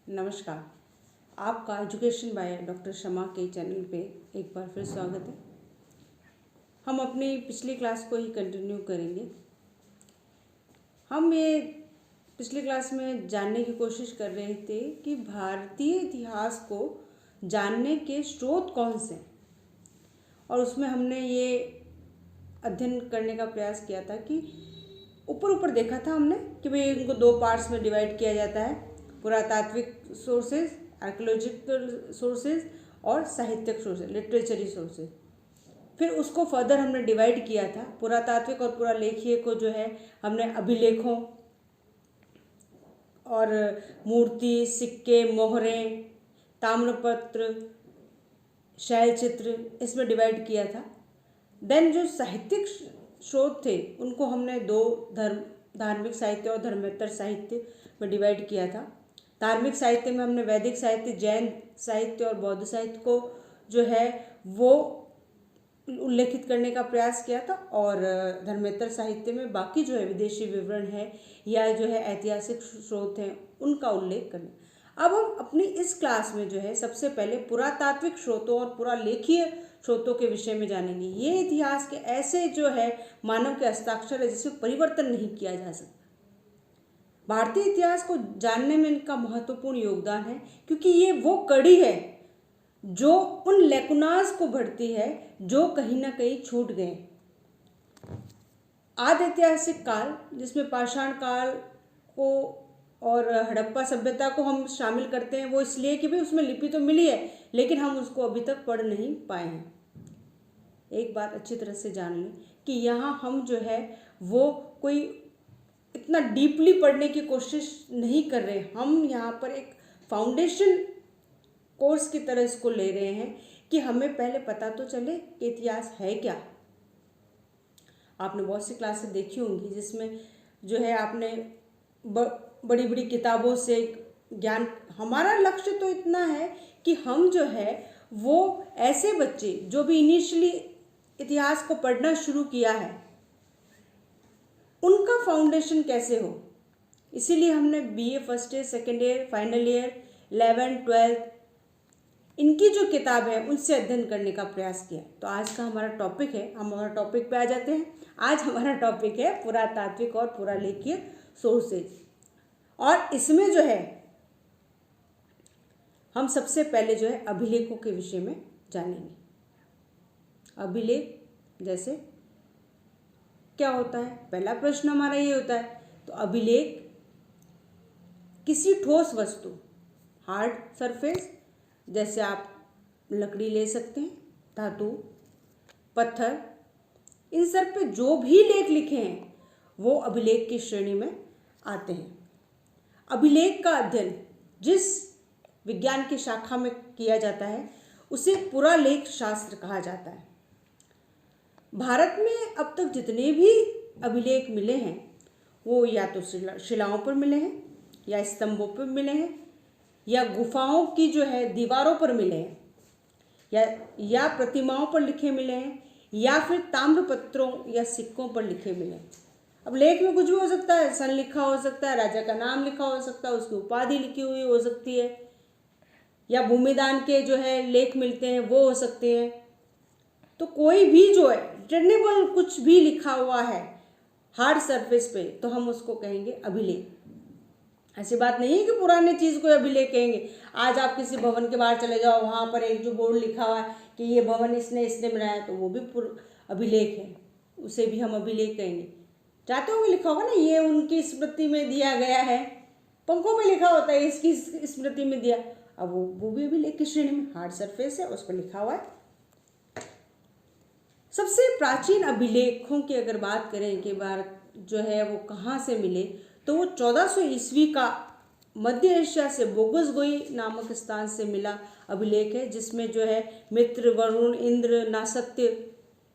नमस्कार। आपका education by doctor शमा के चैनल पे एक बार फिर स्वागत है। हम अपनी पिछली क्लास को ही कंटिन्यू करेंगे। हम ये पिछली क्लास में जानने की कोशिश कर रहे थे कि भारतीय इतिहास को जानने के स्रोत कौन से, और उसमें हमने ये अध्ययन करने का प्रयास किया था कि ऊपर देखा था हमने कि भाई इनको दो पार्ट्स में डिवाइड किया जाता है, पुरातात्विक सोर्सेज, आर्कियोलॉजिकल सोर्सेज और साहित्यिक सोर्सेज, लिटरेचरी सोर्सेज। फिर उसको फर्दर हमने डिवाइड किया था। पुरातात्विक और पुरालेखीय को जो है हमने अभिलेखों और मूर्ति, सिक्के, मोहरें, ताम्रपत्र, शैलचित्र, इसमें डिवाइड किया था। देन जो साहित्यिक स्रोत थे उनको हमने दो धार्मिक साहित्य और धर्मेतर साहित्य में डिवाइड किया था। धार्मिक साहित्य में हमने वैदिक साहित्य, जैन साहित्य और बौद्ध साहित्य को जो है वो उल्लेखित करने का प्रयास किया था, और धर्मेतर साहित्य में बाकी जो है विदेशी विवरण है या जो है ऐतिहासिक स्रोत हैं उनका उल्लेख करना। अब हम अपनी इस क्लास में जो है सबसे पहले पुरातात्विक स्रोतों और पुरालेखीय स्रोतों के विषय में जानेंगे। ये इतिहास के ऐसे जो है मानव के हस्ताक्षर है जिसमें परिवर्तन नहीं किया जा सकता। भारतीय इतिहास को जानने में इनका महत्वपूर्ण योगदान है, क्योंकि ये वो कड़ी है जो उन लेकुनास को भरती है जो कहीं ना कहीं छूट गए। आदि ऐतिहासिक काल, जिसमें पाषाण काल को और हड़प्पा सभ्यता को हम शामिल करते हैं, वो इसलिए कि भाई उसमें लिपि तो मिली है लेकिन हम उसको अभी तक पढ़ नहीं पाए हैं। एक बात अच्छी तरह से जान लें कि यहाँ हम जो है वो कोई इतना डीपली पढ़ने की कोशिश नहीं कर रहे। हम यहाँ पर एक फाउंडेशन कोर्स की तरह इसको ले रहे हैं कि हमें पहले पता तो चले कि इतिहास है क्या। आपने बहुत सी क्लासेस देखी होंगी जिसमें जो है आपने बड़ी बड़ी किताबों से ज्ञान, हमारा लक्ष्य तो इतना है कि हम जो है वो ऐसे बच्चे जो भी इनिशियली इतिहास को पढ़ना शुरू किया है उनका फाउंडेशन कैसे हो। इसीलिए हमने BA first year, second year, final year, 11th, 12th इनकी जो किताब है उनसे अध्ययन करने का प्रयास किया। तो आज का हमारा टॉपिक है, हम हमारा टॉपिक पे आ जाते हैं। आज हमारा टॉपिक है पुरातात्विक और पुरालेखीय सोर्सेज, और इसमें जो है हम सबसे पहले जो है अभिलेखों के विषय में जानेंगे। अभिलेख जैसे क्या होता है, पहला प्रश्न हमारा ये होता है। तो अभिलेख किसी ठोस वस्तु, हार्ड सरफेस, जैसे आप लकड़ी ले सकते हैं, धातु, पत्थर, इन सब पे जो भी लेख लिखे हैं वो अभिलेख की श्रेणी में आते हैं। अभिलेख का अध्ययन जिस विज्ञान की शाखा में किया जाता है उसे पुरालेख शास्त्र कहा जाता है। भारत में अब तक जितने भी अभिलेख मिले हैं वो या तो शिलाओं पर मिले हैं, या स्तंभों पर मिले हैं, या गुफाओं की जो है दीवारों पर मिले हैं, या प्रतिमाओं पर लिखे मिले हैं, या फिर ताम्रपत्रों या सिक्कों पर लिखे मिले हैं। अब लेख में कुछ भी हो सकता है, सन लिखा हो सकता है, राजा का नाम लिखा हो सकता है, उसकी उपाधि लिखी हुई हो सकती है, या भूमिदान के जो है लेख मिलते हैं वो हो सकते हैं। तो कोई भी जो है रिटर्नेबल कुछ भी लिखा हुआ है हार्ड सरफेस पे तो हम उसको कहेंगे अभिलेख। ऐसी बात नहीं है कि पुराने चीज़ को अभिलेख कहेंगे। आज आप किसी भवन के बाहर चले जाओ, वहाँ पर एक जो बोर्ड लिखा हुआ है कि ये भवन इसने बनाया, तो वो भी अभिलेख है, उसे भी हम अभिलेख कहेंगे। चाहते होंगे लिखा होगा ना ये उनकी स्मृति में दिया गया है, पंखों में लिखा होता है इसकी स्मृति में दिया, अब वो भी अभिलेख की श्रेणी में, हार्ड सरफेस है, उस पर लिखा हुआ है। सबसे प्राचीन अभिलेखों की अगर बात करें कि भारत जो है वो कहाँ से मिले, तो वो 1400 ईस्वी का मध्य एशिया से बोगसगोई नामक स्थान से मिला अभिलेख है, जिसमें जो है मित्र, वरुण, इंद्र, नासत्य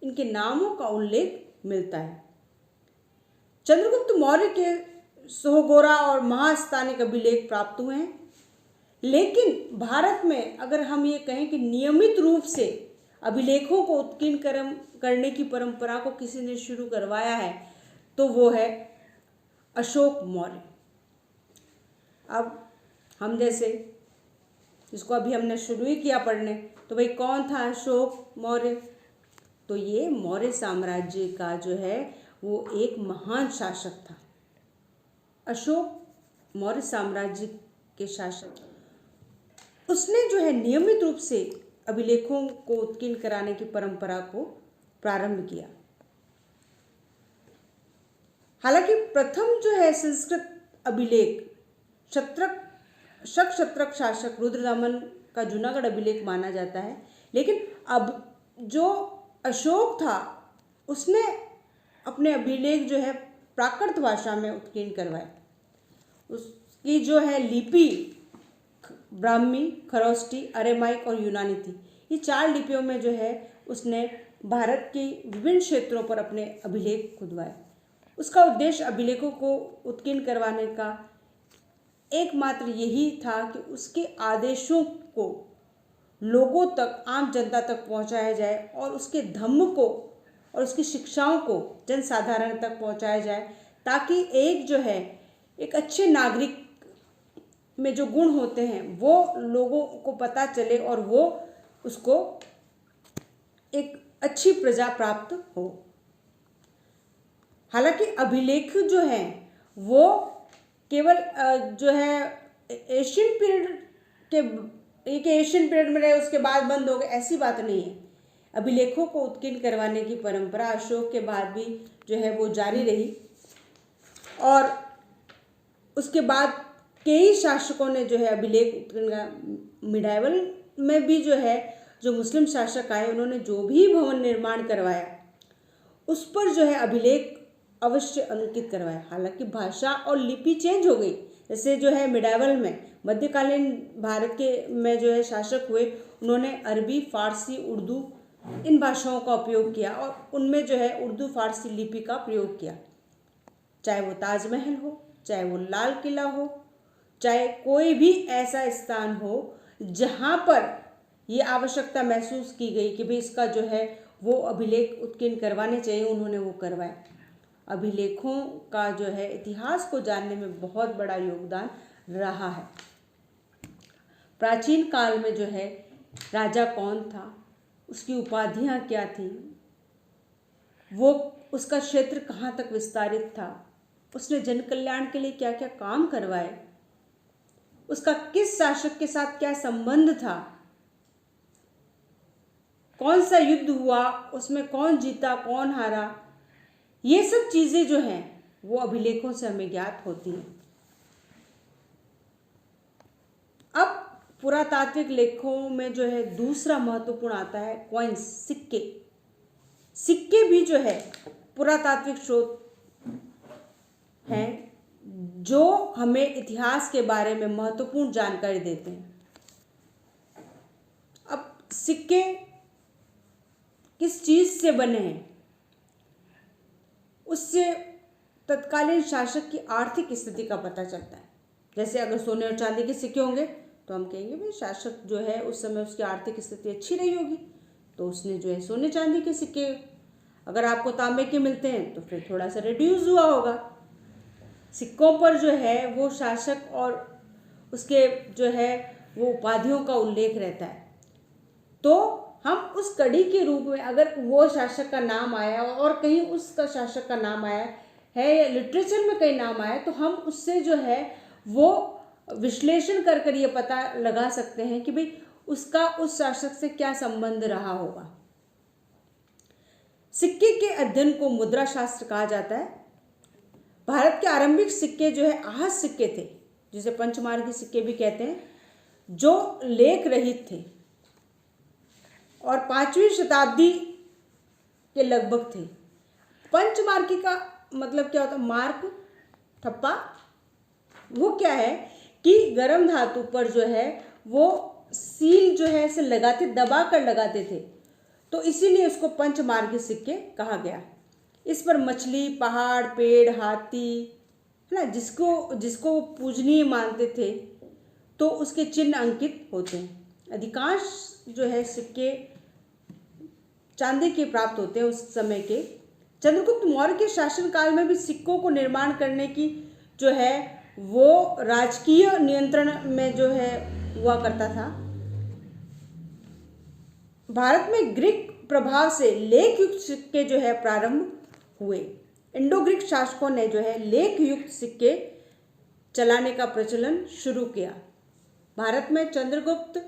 इनके नामों का उल्लेख मिलता है। चंद्रगुप्त मौर्य के सोहगोरा और महास्थानिक अभिलेख प्राप्त हुए हैं, लेकिन भारत में अगर हम ये कहें कि नियमित रूप से अभिलेखों को उत्कीर्ण करने की परंपरा को किसी ने शुरू करवाया है तो वो है अशोक मौर्य। अब हम जैसे, जिसको अभी हमने शुरू ही किया पढ़ने। तो भाई कौन था अशोक मौर्य? तो ये मौर्य साम्राज्य का जो है वो एक महान शासक था। अशोक मौर्य साम्राज्य के शासक, उसने जो है नियमित रूप से अभिलेखों को उत्कीर्ण कराने की परंपरा को प्रारंभ किया। हालांकि प्रथम जो है संस्कृत अभिलेख शक शासक रुद्रदमन का जूनागढ़ अभिलेख माना जाता है, लेकिन अब जो अशोक था उसने अपने अभिलेख जो है प्राकृत भाषा में उत्कीर्ण करवाए। उसकी जो है लिपि ब्राह्मी, खरोष्टी, अरेमाइक और यूनानी थी। ये 4 लिपियों में जो है उसने भारत के विभिन्न क्षेत्रों पर अपने अभिलेख खुदवाए। उसका उद्देश्य अभिलेखों को उत्कीर्ण करवाने का एकमात्र यही था कि उसके आदेशों को लोगों तक, आम जनता तक पहुंचाया जाए और उसके धम्म को और उसकी शिक्षाओं को जनसाधारण तक पहुंचाया जाए, ताकि एक जो है एक अच्छे नागरिक में जो गुण होते हैं वो लोगों को पता चले और वो उसको एक अच्छी प्रजा प्राप्त हो। हालांकि अभिलेख जो है वो केवल जो है एशियन पीरियड में रहे उसके बाद बंद हो गए, ऐसी बात नहीं है। अभिलेखों को उत्कीर्ण करवाने की परंपरा अशोक के बाद भी जो है वो जारी रही और उसके बाद कई शासकों ने जो है अभिलेख उत्कीर्ण, मिडाइवल में भी जो है जो मुस्लिम शासक आए उन्होंने जो भी भवन निर्माण करवाया उस पर जो है अभिलेख अवश्य अंकित करवाया। हालांकि भाषा और लिपि चेंज हो गई, जैसे जो है मिडाइवल में मध्यकालीन भारत के में जो है शासक हुए उन्होंने अरबी, फारसी, उर्दू इन भाषाओं का उपयोग किया और उनमें जो है उर्दू फारसी लिपि का प्रयोग किया। चाहे वो ताजमहल हो, चाहे वो लाल किला हो, चाहे कोई भी ऐसा स्थान हो जहाँ पर ये आवश्यकता महसूस की गई कि भाई इसका जो है वो अभिलेख उत्कीर्ण करवाने चाहिए, उन्होंने वो करवाए। अभिलेखों का जो है इतिहास को जानने में बहुत बड़ा योगदान रहा है। प्राचीन काल में जो है राजा कौन था, उसकी उपाधियाँ क्या थी, वो उसका क्षेत्र कहाँ तक विस्तारित था, उसने जन कल्याण के लिए क्या क्या काम करवाए, उसका किस शासक के साथ क्या संबंध था, कौन सा युद्ध हुआ, उसमें कौन जीता कौन हारा, ये सब चीज़ें जो हैं वो अभिलेखों से हमें ज्ञात होती हैं। अब पुरातात्विक लेखों में जो है दूसरा महत्वपूर्ण आता है कॉइन्स, सिक्के। सिक्के भी जो है पुरातात्विक स्रोत हैं जो हमें इतिहास के बारे में महत्वपूर्ण जानकारी देते हैं। अब सिक्के किस चीज़ से बने हैं, उससे तत्कालीन शासक की आर्थिक स्थिति का पता चलता है। जैसे अगर सोने और चांदी के सिक्के होंगे तो हम कहेंगे भाई शासक जो है उस समय उसकी आर्थिक स्थिति अच्छी रही होगी तो उसने जो है सोने चांदी के सिक्के, अगर आपको तांबे के मिलते हैं तो फिर थोड़ा सा रिड्यूस हुआ होगा। सिक्कों पर जो है वो शासक और उसके जो है वो उपाधियों का उल्लेख रहता है। तो हम उस कड़ी के रूप में अगर वो शासक का नाम आया और कहीं उसका शासक का नाम आया है या लिटरेचर में कहीं नाम आया तो हम उससे जो है वो विश्लेषण कर कर ये पता लगा सकते हैं कि भाई उसका उस शासक से क्या संबंध रहा होगा। सिक्के के अध्ययन को मुद्रा शास्त्र कहा जाता है। भारत के आरंभिक सिक्के जो है आहत सिक्के थे, जिसे पंचमार्गी सिक्के भी कहते हैं, जो लेख रहित थे और 5वीं शताब्दी के लगभग थे। पंचमार्गी का मतलब क्या होता है? मार्क, ठप्पा। वो क्या है कि गर्म धातु पर जो है वो सील जो है इसे लगाते, दबा कर लगाते थे, तो इसीलिए उसको पंचमार्गी सिक्के कहा गया। इस पर मछली, पहाड़, पेड़, हाथी, है ना, जिसको वो पूजनीय मानते थे तो उसके चिन्ह अंकित होते हैं। अधिकांश जो है सिक्के चांदी के प्राप्त होते हैं उस समय के। चंद्रगुप्त मौर्य के शासनकाल में भी सिक्कों को निर्माण करने की जो है वो राजकीय नियंत्रण में जो है हुआ करता था। भारत में ग्रीक प्रभाव से लेख युक्त सिक्के जो है प्रारंभ हुए। इंडो ग्रीक शासकों ने जो है लेख युक्त सिक्के चलाने का प्रचलन शुरू किया। भारत में चंद्रगुप्त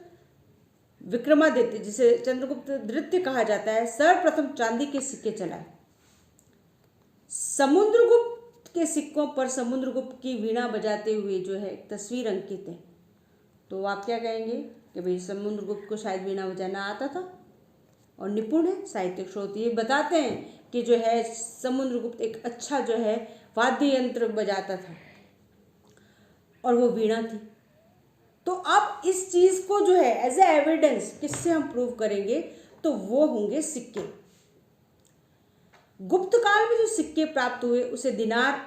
विक्रमादित्य, जिसे चंद्रगुप्त द्वितीय कहा जाता है, सर्वप्रथम चांदी के सिक्के चलाए। समुद्रगुप्त के सिक्कों पर समुद्रगुप्त की वीणा बजाते हुए जो है एक तस्वीर अंकित है। तो आप क्या कहेंगे कि भाई समुद्रगुप्त को शायद वीणा बजाना आता था और निपुण है। साहित्यिक स्रोत ये बताते हैं कि जो है समुद्रगुप्त एक अच्छा जो है वाद्य यंत्र बजाता था और वो वीणा थी। तो अब इस चीज़ को जो है एज ए एविडेंस किससे हम प्रूव करेंगे, तो वो होंगे सिक्के। गुप्त काल में जो सिक्के प्राप्त हुए उसे दिनार,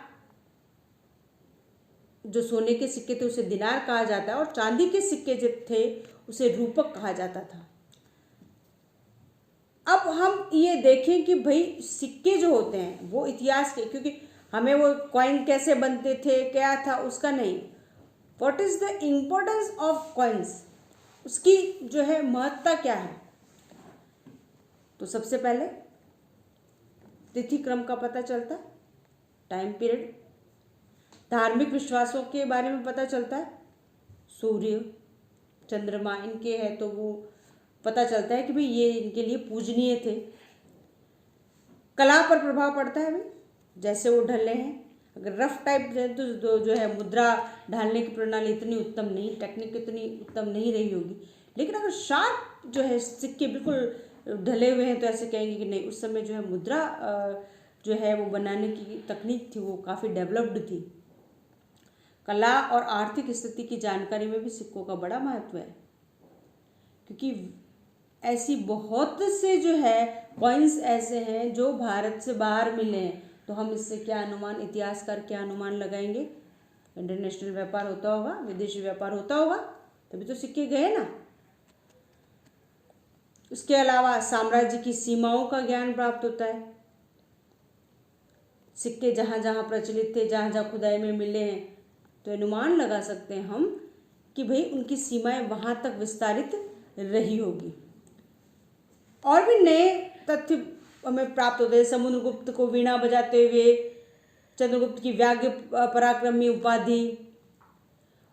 जो सोने के सिक्के थे उसे दिनार कहा जाता है, और चांदी के सिक्के जो थे उसे रूपक कहा जाता था। अब हम ये देखें कि भाई सिक्के जो होते हैं वो इतिहास के, क्योंकि हमें वो कॉइन कैसे बनते थे क्या था उसका नहीं, what is the importance of coins, उसकी जो है महत्ता क्या है। तो सबसे पहले तिथि क्रम का पता चलता है, टाइम पीरियड, धार्मिक विश्वासों के बारे में पता चलता है, सूर्य चंद्रमा इनके हैं तो वो पता चलता है कि भाई ये इनके लिए पूजनीय थे। कला पर प्रभाव पड़ता है भाई, जैसे वो ढले हैं। अगर रफ टाइप तो जो है मुद्रा ढालने की प्रणाली इतनी उत्तम नहीं, टेक्निक इतनी उत्तम नहीं रही होगी। लेकिन अगर शार्प जो है सिक्के बिल्कुल ढले हुए हैं तो ऐसे कहेंगे कि नहीं, उस समय जो है मुद्रा जो है वो बनाने की तकनीक थी वो काफ़ी डेवलप्ड थी। कला और आर्थिक स्थिति की जानकारी में भी सिक्कों का बड़ा महत्व है, क्योंकि ऐसी बहुत से जो है कॉइन्स ऐसे हैं जो भारत से बाहर मिले हैं। तो हम इससे क्या अनुमान, इतिहासकार क्या अनुमान लगाएंगे, इंटरनेशनल व्यापार होता होगा, विदेशी व्यापार होता होगा, तभी तो सिक्के गए ना। उसके अलावा साम्राज्य की सीमाओं का ज्ञान प्राप्त होता है। सिक्के जहाँ जहाँ प्रचलित थे, जहाँ जहाँ खुदाई में मिले हैं, तो अनुमान लगा सकते हैं हम कि भाई उनकी सीमाएं वहाँ तक विस्तारित रही होगी। और भी नए तथ्य हमें प्राप्त होते हैं। समुद्रगुप्त को वीणा बजाते हुए, चंद्रगुप्त की व्याघ्र पराक्रमी उपाधि,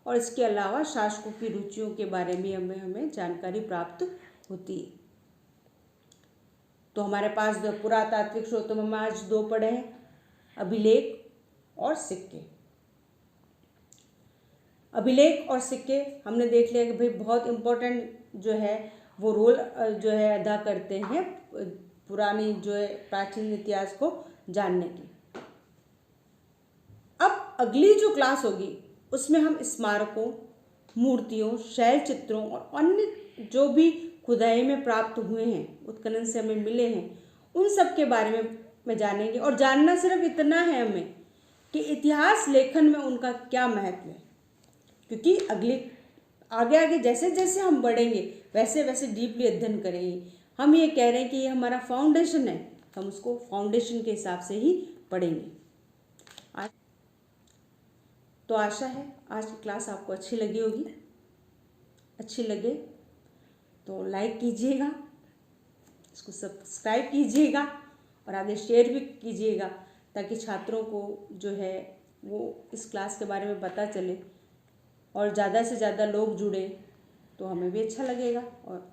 और इसके अलावा शासकों की रुचियों के बारे में हमें जानकारी प्राप्त होती है। तो हमारे पास जो पुरातात्विक स्रोतों में हम आज दो पढ़े हैं, अभिलेख और सिक्के। अभिलेख और सिक्के हमने देख लिया कि भाई बहुत इम्पोर्टेंट जो है वो रोल जो है अदा करते हैं पुरानी जो है प्राचीन इतिहास को जानने की। अब अगली जो क्लास होगी उसमें हम स्मारकों, मूर्तियों, शैल चित्रों और अन्य जो भी खुदाई में प्राप्त हुए हैं, उत्खनन से हमें मिले हैं, उन सब के बारे में जानेंगे। और जानना सिर्फ इतना है हमें कि इतिहास लेखन में उनका क्या महत्व है, क्योंकि आगे आगे जैसे जैसे हम बढ़ेंगे वैसे वैसे डीपली अध्ययन करेंगे। हम ये कह रहे हैं कि ये हमारा फाउंडेशन है, हम उसको फाउंडेशन के हिसाब से ही पढ़ेंगे। तो आशा है आज की क्लास आपको अच्छी लगी होगी। अच्छी लगे तो लाइक कीजिएगा, इसको सब्सक्राइब कीजिएगा और आगे शेयर भी कीजिएगा, ताकि छात्रों को जो है वो इस क्लास के बारे में पता चले और ज़्यादा से ज़्यादा लोग जुड़े तो हमें भी अच्छा लगेगा और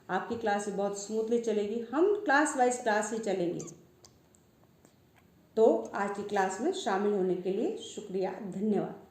आपकी क्लास भी बहुत स्मूथली चलेगी। हम क्लास वाइज क्लास ही चलेंगे। तो आज की क्लास में शामिल होने के लिए शुक्रिया, धन्यवाद।